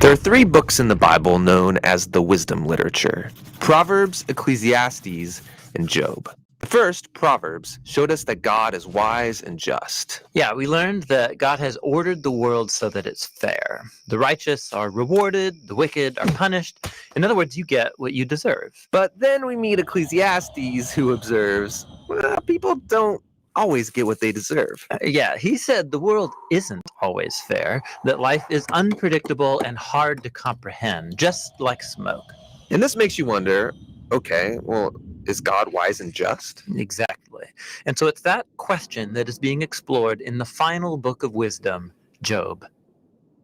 There are three books in the Bible known as the wisdom literature: Proverbs, Ecclesiastes, and Job. The first, Proverbs, showed us that God is wise and just. Yeah, we learned that God has ordered the world so that it's fair. The righteous are rewarded, the wicked are punished. In other words, you get what you deserve. But then we meet Ecclesiastes, who observes, well, people don't always get what they deserve. Yeah, he said the world isn't always fair, that life is unpredictable and hard to comprehend, just like smoke. And this makes you wonder, okay, well, is God wise and just? Exactly. And so it's that question that is being explored in the final book of wisdom, Job.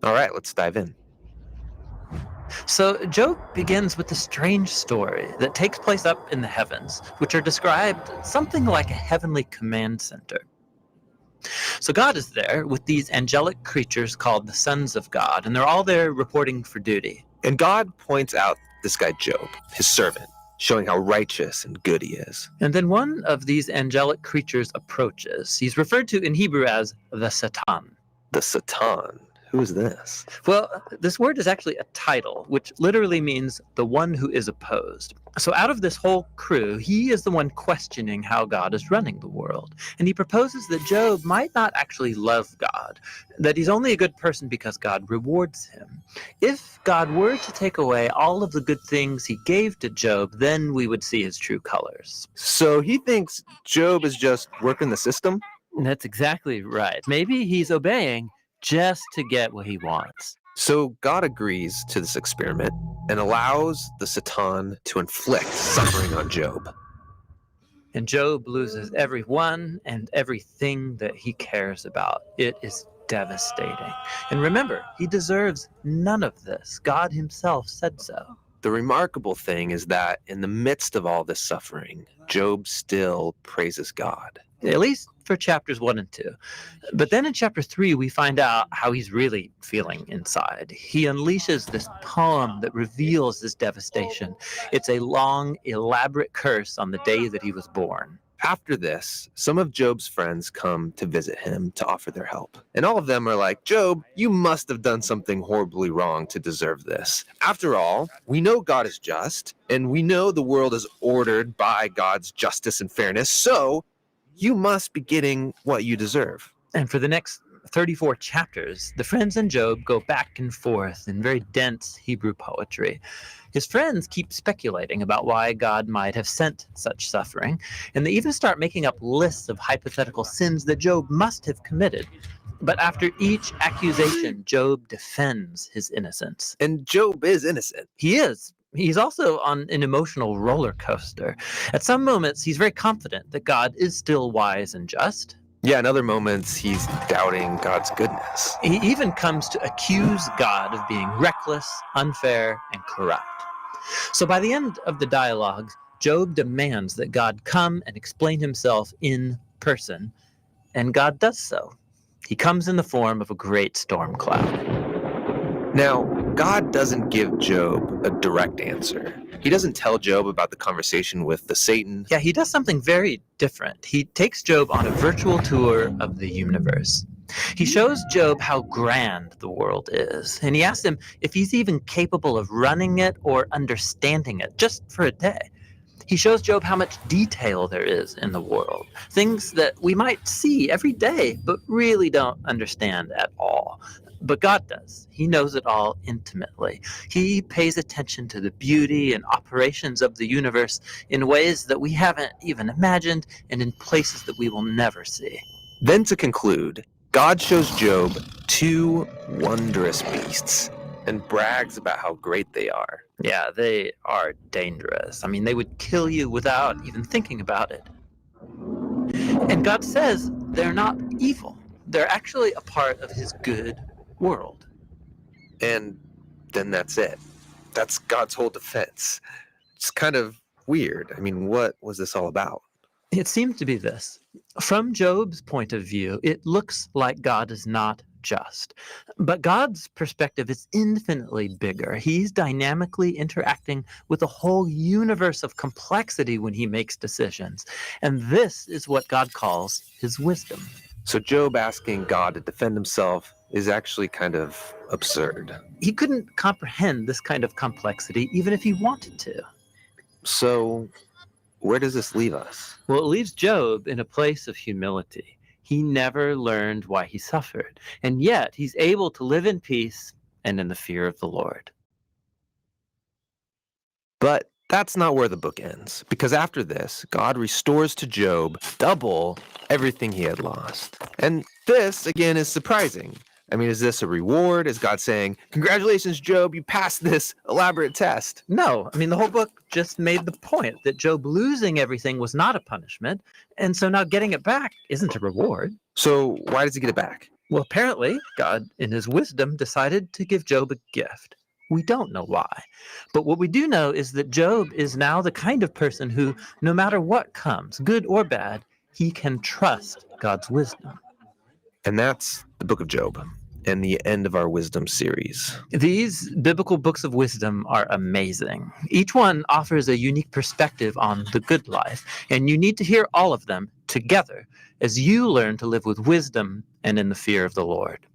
All right, let's dive in. So Job begins with a strange story that takes place up in the heavens, which are described something like a heavenly command center. So God is there with these angelic creatures called the sons of God, and they're all there reporting for duty. And God points out this guy Job, his servant, showing how righteous and good he is. And then one of these angelic creatures approaches. He's referred to in Hebrew as the Satan. The Satan. Who is this? Well, this word is actually a title, which literally means the one who is opposed. So out of this whole crew, he is the one questioning how God is running the world. And he proposes that Job might not actually love God, that he's only a good person because God rewards him. If God were to take away all of the good things he gave to Job, then we would see his true colors. So he thinks Job is just working the system? That's exactly right. Maybe he's obeying just to get what he wants. So God agrees to this experiment and allows the Satan to inflict suffering on Job. And Job loses everyone and everything that he cares about. It is devastating. And remember, he deserves none of this. God himself said so. The remarkable thing is that in the midst of all this suffering, Job still praises God. At least for chapters 1 and 2. But then in chapter 3, we find out how he's really feeling inside. He unleashes this poem that reveals this devastation. It's a long, elaborate curse on the day that he was born. After this, some of Job's friends come to visit him to offer their help. And all of them are like, Job, you must have done something horribly wrong to deserve this. After all, we know God is just, and we know the world is ordered by God's justice and fairness, so you must be getting what you deserve. And for the next 34 chapters, the friends and Job go back and forth in very dense Hebrew poetry. His friends keep speculating about why God might have sent such suffering, and they even start making up lists of hypothetical sins that Job must have committed. But after each accusation, Job defends his innocence. And Job is innocent. He is. He's also on an emotional roller coaster. At some moments, he's very confident that God is still wise and just. Yeah, in other moments, he's doubting God's goodness. He even comes to accuse God of being reckless, unfair, and corrupt. So by the end of the dialogues, Job demands that God come and explain himself in person, and God does so. He comes in the form of a great storm cloud. Now, God doesn't give Job a direct answer. He doesn't tell Job about the conversation with the Satan. Yeah, he does something very different. He takes Job on a virtual tour of the universe. He shows Job how grand the world is, and he asks him if he's even capable of running it or understanding it, just for a day. He shows Job how much detail there is in the world, things that we might see every day, but really don't understand at all. But God does. He knows it all intimately. He pays attention to the beauty and operations of the universe in ways that we haven't even imagined and in places that we will never see. Then to conclude, God shows Job two wondrous beasts and brags about how great they are. Yeah, they are dangerous. I mean, they would kill you without even thinking about it. And God says they're not evil. They're actually a part of his good world. And then that's it. That's God's whole defense. It's kind of weird. I mean, what was this all about? It seems to be this. From Job's point of view, it looks like God is not just. But God's perspective is infinitely bigger. He's dynamically interacting with a whole universe of complexity when he makes decisions. And this is what God calls his wisdom. So Job asking God to defend himself is actually kind of absurd. He couldn't comprehend this kind of complexity even if he wanted to. So where does this leave us? Well, it leaves Job in a place of humility. He never learned why he suffered, and yet he's able to live in peace and in the fear of the Lord. But that's not where the book ends, because after this, God restores to Job double everything he had lost. And this, again, is surprising. I mean, is this a reward? Is God saying, congratulations, Job, you passed this elaborate test? No, I mean, the whole book just made the point that Job losing everything was not a punishment, and so now getting it back isn't a reward. So why does he get it back? Well, apparently, God, in his wisdom, decided to give Job a gift. We don't know why. But what we do know is that Job is now the kind of person who, no matter what comes, good or bad, he can trust God's wisdom. And that's the book of Job and the end of our wisdom series. These biblical books of wisdom are amazing. Each one offers a unique perspective on the good life, and you need to hear all of them together as you learn to live with wisdom and in the fear of the Lord.